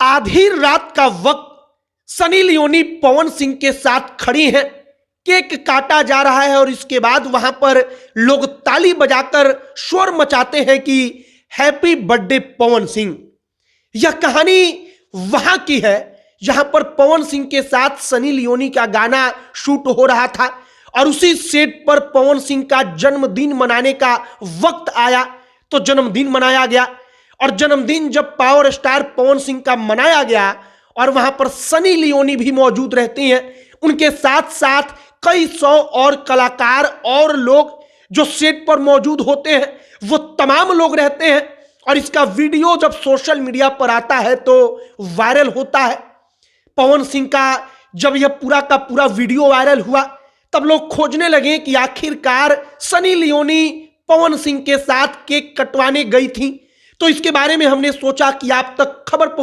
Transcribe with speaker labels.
Speaker 1: आधी रात का वक्त सनी लियोनी पवन सिंह के साथ खड़ी हैं। केक काटा जा रहा है और इसके बाद वहां पर लोग ताली बजाकर शोर मचाते हैं कि हैप्पी बर्थडे पवन सिंह। यह कहानी वहां की है जहां पर पवन सिंह के साथ सनी लियोनी का गाना शूट हो रहा था और उसी सेट पर पवन सिंह का जन्मदिन मनाने का वक्त आया तो जन्मदिन मनाया गया। और जन्मदिन जब पावर स्टार पवन सिंह का मनाया गया और वहां पर सनी लियोनी भी मौजूद रहती हैं, उनके साथ साथ कई सौ और कलाकार और लोग जो सेट पर मौजूद होते हैं वो तमाम लोग रहते हैं। और इसका वीडियो जब सोशल मीडिया पर आता है तो वायरल होता है। पवन सिंह का जब यह पूरा का पूरा वीडियो वायरल हुआ तब लोग खोजने लगे कि आखिरकार सनी लियोनी पवन सिंह के साथ केक कटवाने गई थी। तो इसके बारे में हमने सोचा कि आप तक खबर